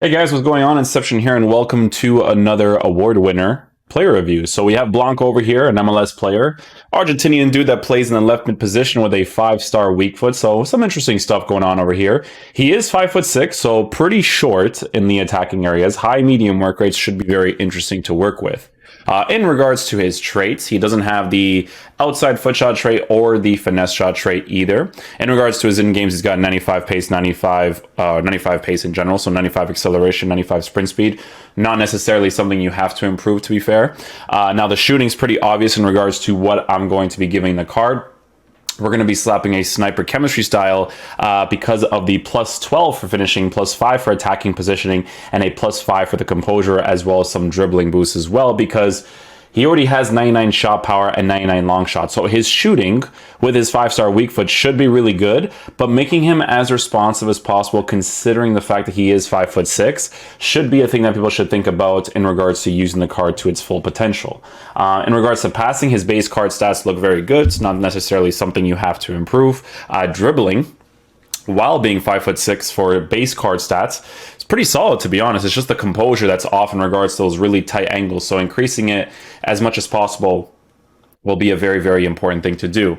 Hey guys, what's going on? Inception here, and welcome to another award winner player review. So we have Blanco over here, an MLS player, Argentinian dude that plays in the left mid position with a 5-star weak foot. So some interesting stuff going on over here. He is 5'6", so pretty short in the attacking areas. High medium work rates should be very interesting to work with. In regards to his traits, he doesn't have the outside foot shot trait or the finesse shot trait either. In regards to his in-games, he's got 95 pace, 95 pace in general, so 95 acceleration, 95 sprint speed. Not necessarily something you have to improve, to be fair. Now, the shooting's pretty obvious in regards to what I'm going to be giving the card. We're going to be slapping a sniper chemistry style because of the plus 12 for finishing, plus 5 for attacking positioning, and a plus 5 for the composure, as well as some dribbling boosts as well, because he already has 99 shot power and 99 long shots. So his shooting with his 5-star weak foot should be really good, but making him as responsive as possible, considering the fact that he is 5'6", should be a thing that people should think about in regards to using the card to its full potential. In regards to passing, his base card stats look very good. It's not necessarily something you have to improve. Dribbling, while being 5'6" for base card stats, it's pretty solid, to be honest. It's just the composure that's off in regards to those really tight angles. So increasing it as much as possible will be a very, very important thing to do.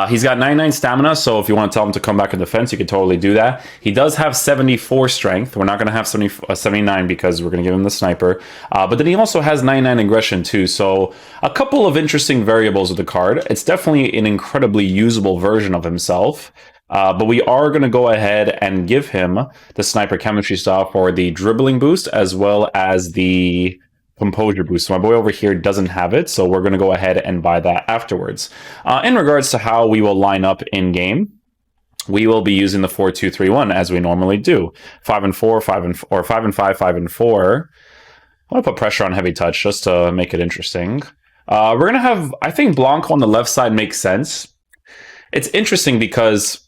He's got 99 stamina, so if you want to tell him to come back in defense, you can totally do that. He does have 74 strength. We're not going to have 79 because we're going to give him the sniper. But then he also has 99 aggression too, so a couple of interesting variables with the card. It's definitely an incredibly usable version of himself. But we are going to go ahead and give him the sniper chemistry style for the dribbling boost as well as the composure boost. So my boy over here doesn't have it, so we're going to go ahead and buy that afterwards. In regards to how we will line up in game, we will be using the 4-2-3-1 as we normally do. 5 and 4, 5 and 5 and 5, 5 and 4. I want to put pressure on heavy touch just to make it interesting. We're going to have, I think Blanco on the left side makes sense. It's interesting because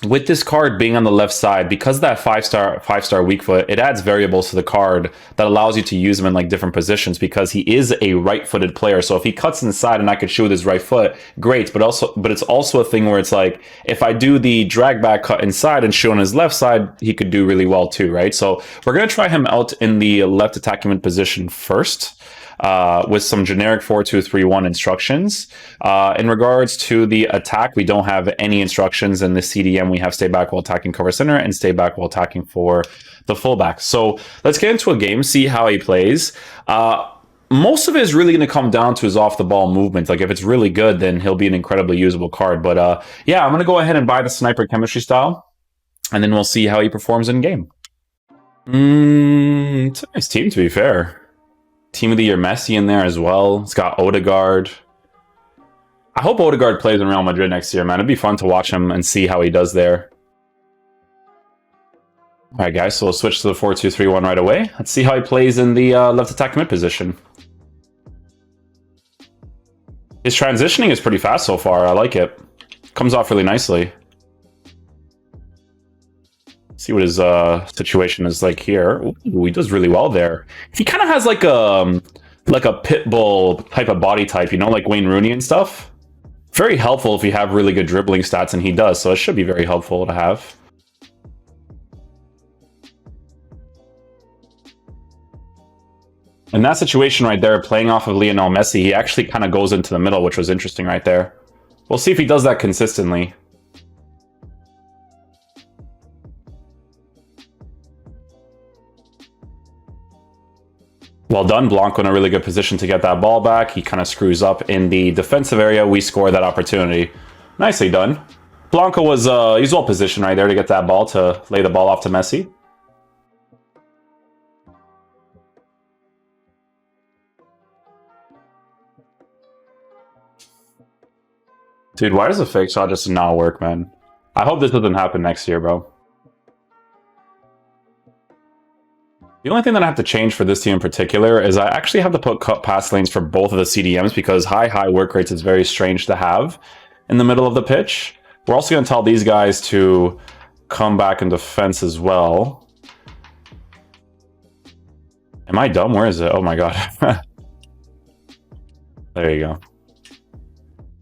with this card being on the left side, because that 5-star weak foot, it adds variables to the card that allows you to use him in like different positions, because he is a right-footed player. So if he cuts inside and I could shoot with his right foot, great. But it's also a thing where it's like, if I do the drag back cut inside and shoot on his left side, he could do really well too, right? So we're going to try him out in the left attacking mid position first. With some generic 4-2-3-1 instructions. In regards to the attack, we don't have any instructions. In the CDM, we have stay back while attacking cover center and stay back while attacking for the fullback. So let's get into a game, see how he plays. Most of it is really going to come down to his off-the-ball movement. Like, if it's really good, then he'll be an incredibly usable card. But yeah, I'm going to go ahead and buy the sniper chemistry style, and then we'll see how he performs in game. It's a nice team, to be fair. Team of the Year Messi in there as well. It's got Odegaard. I hope Odegaard plays in Real Madrid next year, man. It'd be fun to watch him and see how he does there. All right, guys, so we'll switch to the 4-2-3-1 right away. Let's see how he plays in the left attack mid position. His transitioning is pretty fast so far. I like it. Comes off really nicely. See what his situation is like here. Ooh, he does really well there. He kind of has like a pit bull type of body type, you know, like Wayne Rooney and stuff. Very helpful if you have really good dribbling stats, and he does, so it should be very helpful to have. In that situation right there, playing off of Lionel Messi, he actually kind of goes into the middle, which was interesting right there. We'll see if he does that consistently. Well done, Blanco in a really good position to get that ball back. He kind of screws up in the defensive area. We score that opportunity. Nicely done. Blanco was he's well positioned right there to get that ball, to lay the ball off to Messi. Dude, why does the fake shot just not work, man? I hope this doesn't happen next year, bro. The only thing that I have to change for this team in particular is I actually have to put cut pass lanes for both of the CDMs, because high work rates is very strange to have in the middle of the pitch. We're also going to tell these guys to come back in defense as well. Am I dumb? Where is it? Oh my god. There you go.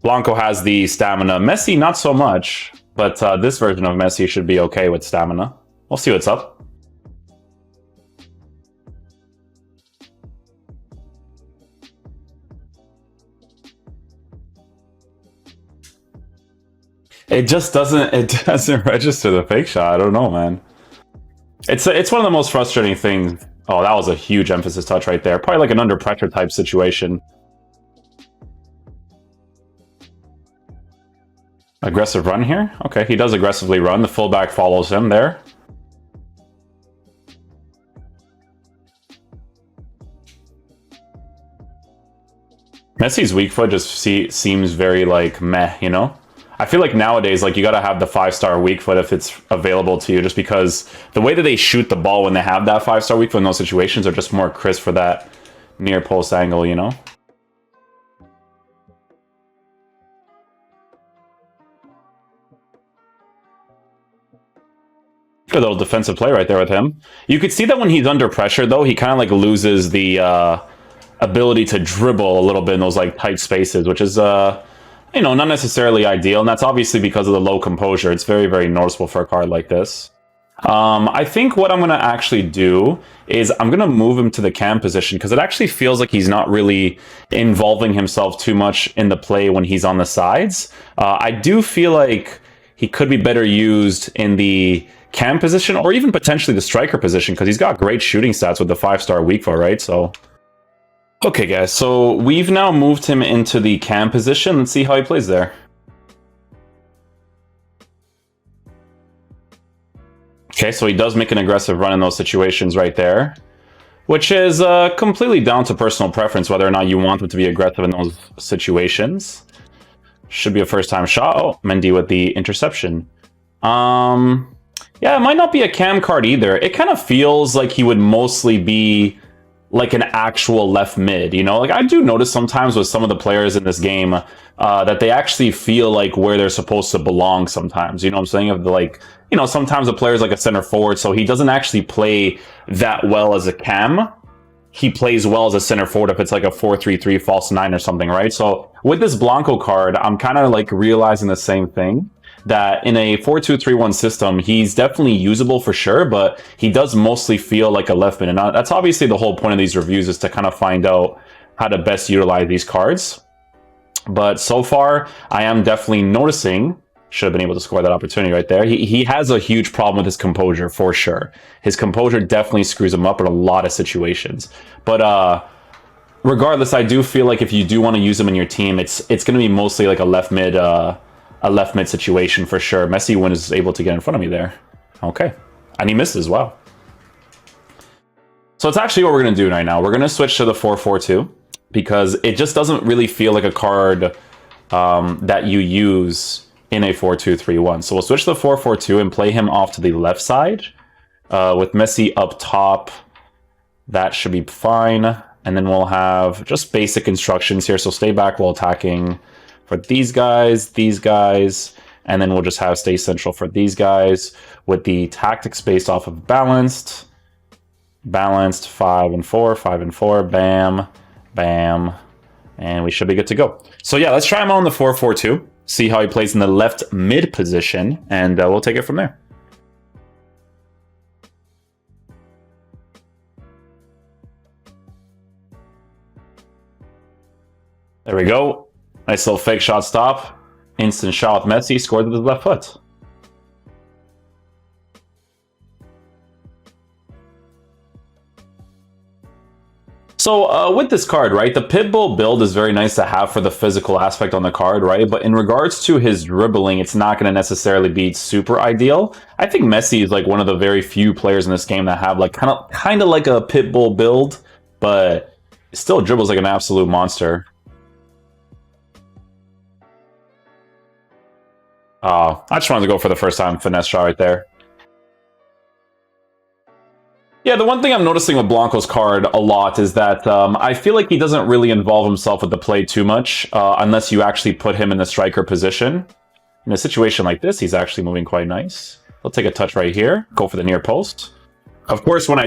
Blanco has the stamina. Messi, not so much, but this version of Messi should be okay with stamina. We'll see what's up. It just doesn't. It doesn't register the fake shot. I don't know, man. It's one of the most frustrating things. Oh, that was a huge emphasis touch right there. Probably like an under pressure type situation. Aggressive run here. Okay, he does aggressively run. The fullback follows him there. Messi's weak foot just seems very like meh, you know? I feel like nowadays, like you gotta have the 5-star weak foot if it's available to you, just because the way that they shoot the ball when they have that 5-star weak foot in those situations are just more crisp for that near post angle, you know? Good little defensive play right there with him. You could see that when he's under pressure, though, he kind of like loses the ability to dribble a little bit in those like tight spaces, which is you know, not necessarily ideal, and that's obviously because of the low composure. It's very, very noticeable for a card like this. I think what I'm going to actually do is I'm going to move him to the cam position, because it actually feels like he's not really involving himself too much in the play when he's on the sides. I do feel like he could be better used in the cam position, or even potentially the striker position, because he's got great shooting stats with the 5-star weak foot, right? So... okay, guys, so we've now moved him into the cam position. Let's see how he plays there. Okay, so he does make an aggressive run in those situations right there, which is completely down to personal preference, whether or not you want him to be aggressive in those situations. Should be a first-time shot. Oh, Mendy with the interception. Yeah, it might not be a cam card either. It kind of feels like he would mostly be like an actual left mid, you know? Like, I do notice sometimes with some of the players in this game that they actually feel like where they're supposed to belong sometimes, you know what I'm saying? Of the, like, you know, sometimes a player's like a center forward, so he doesn't actually play that well as a cam. He plays well as a center forward if it's like a 4-3-3 false 9 or something, right? So with this Blanco card, I'm kind of like realizing the same thing, that in a 4-2-3-1 system, he's definitely usable for sure, but he does mostly feel like a left mid. And that's obviously the whole point of these reviews, is to kind of find out how to best utilize these cards. But so far, I am definitely noticing, should have been able to score that opportunity right there. He has a huge problem with his composure, for sure. His composure definitely screws him up in a lot of situations. But regardless, I do feel like if you do want to use him in your team, it's going to be mostly like a left mid situation for sure. Messi was able to get in front of me there. Okay. And he missed as well. So it's actually what we're going to do right now. We're going to switch to the 4-4-2, because it just doesn't really feel like a card that you use in a 4-2-3-1. So we'll switch to the 4-4-2 and play him off to the left side with Messi up top. That should be fine. And then we'll have just basic instructions here. So stay back while attacking for these guys, and then we'll just have stay central for these guys with the tactics based off of balanced, 5 and 4, bam, bam, and we should be good to go. So yeah, let's try him on the 4-4-2, see how he plays in the left mid position, and we'll take it from there. There we go. Nice little fake shot stop. Instant shot with Messi, scored with his left foot. So with this card, right, the Pitbull build is very nice to have for the physical aspect on the card, right? But in regards to his dribbling, it's not going to necessarily be super ideal. I think Messi is like one of the very few players in this game that have like kind of like a Pitbull build, but still dribbles like an absolute monster. I just wanted to go for the first time finesse shot right there. Yeah, the one thing I'm noticing with Blanco's card a lot is that I feel like he doesn't really involve himself with the play too much unless you actually put him in the striker position. In a situation like this, he's actually moving quite nice. He'll take a touch right here, go for the near post. Of course, when I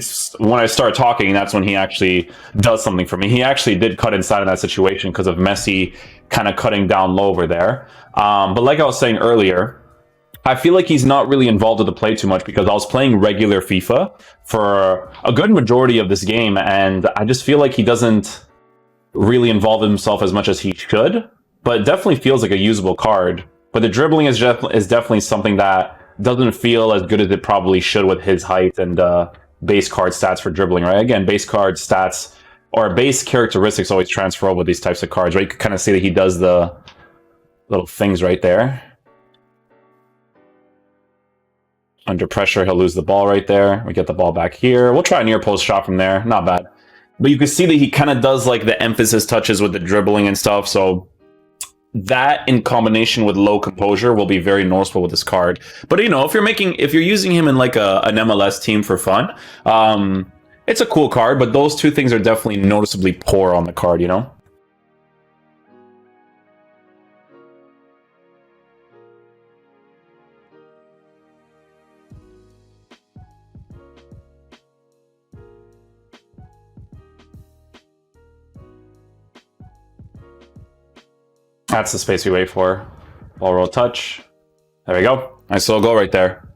start talking, that's when he actually does something for me. He actually did cut inside in that situation because of Messi kind of cutting down low over there. But like I was saying earlier, I feel like he's not really involved with the play too much because I was playing regular FIFA for a good majority of this game, and I just feel like he doesn't really involve himself as much as he should, but it definitely feels like a usable card. but the dribbling is definitely something that doesn't feel as good as it probably should with his height and base card stats for dribbling, right? Again, base card stats or base characteristics always transfer over with these types of cards, right? You can kind of see that he does the little things right there. Under pressure, he'll lose the ball right there. We get the ball back here. We'll try a near post shot from there. Not bad. But you can see that he kind of does like the emphasis touches with the dribbling and stuff. So that in combination with low composure will be very noticeable with this card. But you know, if you're using him in like an MLS team for fun, it's a cool card. But those two things are definitely noticeably poor on the card, you know? That's the space we wait for. Ball roll touch. There we go. Nice little goal right there.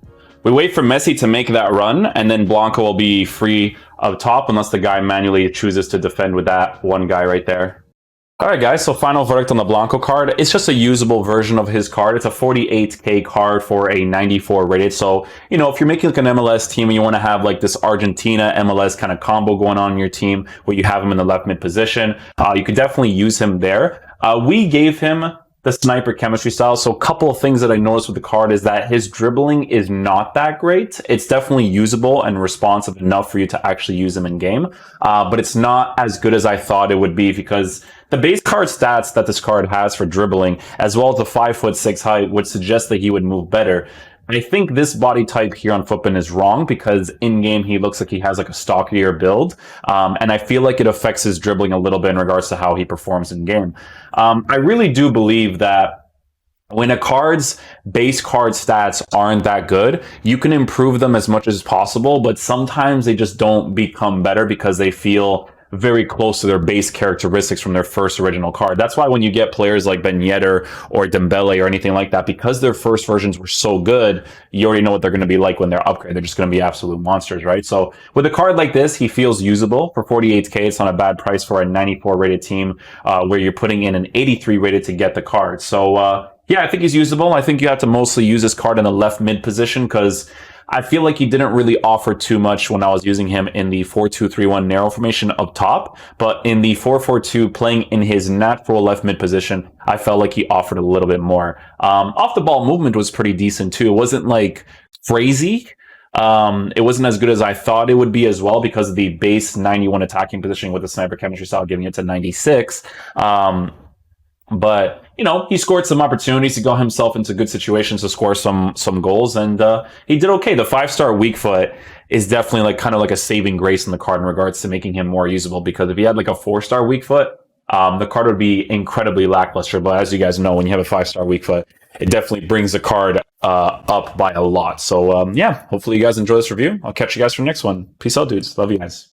We wait for Messi to make that run, and then Blanco will be free up top unless the guy manually chooses to defend with that one guy right there. All right, guys, so final verdict on the Blanco card. It's just a usable version of his card. It's a 48K card for a 94 rated. So, you know, if you're making like an MLS team and you want to have like this Argentina MLS kind of combo going on in your team where you have him in the left mid position, you could definitely use him there. We gave him the sniper chemistry style. So a couple of things that I noticed with the card is that his dribbling is not that great. It's definitely usable and responsive enough for you to actually use him in game. But it's not as good as I thought it would be because the base card stats that this card has for dribbling, as well as the 5'6" height, would suggest that he would move better. I think this body type here on Footbin is wrong because in game he looks like he has like a stockier build, and I feel like it affects his dribbling a little bit in regards to how he performs in game. I really do believe that when a card's base card stats aren't that good, you can improve them as much as possible, but sometimes they just don't become better because they feel very close to their base characteristics from their first original card. That's why when you get players like Ben Yedder or Dembele or anything like that, because their first versions were so good, you already know what they're going to be like when they're upgraded. They're just going to be absolute monsters, right? So with a card like this, he feels usable. For 48K, it's not a bad price for a 94 rated team where you're putting in an 83 rated to get the card. So yeah, I think he's usable. I think you have to mostly use this card in the left mid position because I feel like he didn't really offer too much when I was using him in the 4-2-3-1 narrow formation up top, but in the 4-4-2 playing in his natural left mid position, I felt like he offered a little bit more. Off the ball movement was pretty decent too. It wasn't like crazy. It wasn't as good as I thought it would be as well because of the base 91 attacking positioning with the sniper chemistry style giving it to 96. But you know, he scored some opportunities. He got himself into good situations to score some goals, and he did okay. The 5-star weak foot is definitely like kind of like a saving grace in the card in regards to making him more usable. Because if he had like a 4-star weak foot, the card would be incredibly lackluster. But as you guys know, when you have a 5-star weak foot, it definitely brings the card up by a lot. So yeah, hopefully you guys enjoy this review. I'll catch you guys for the next one. Peace out, dudes. Love you guys.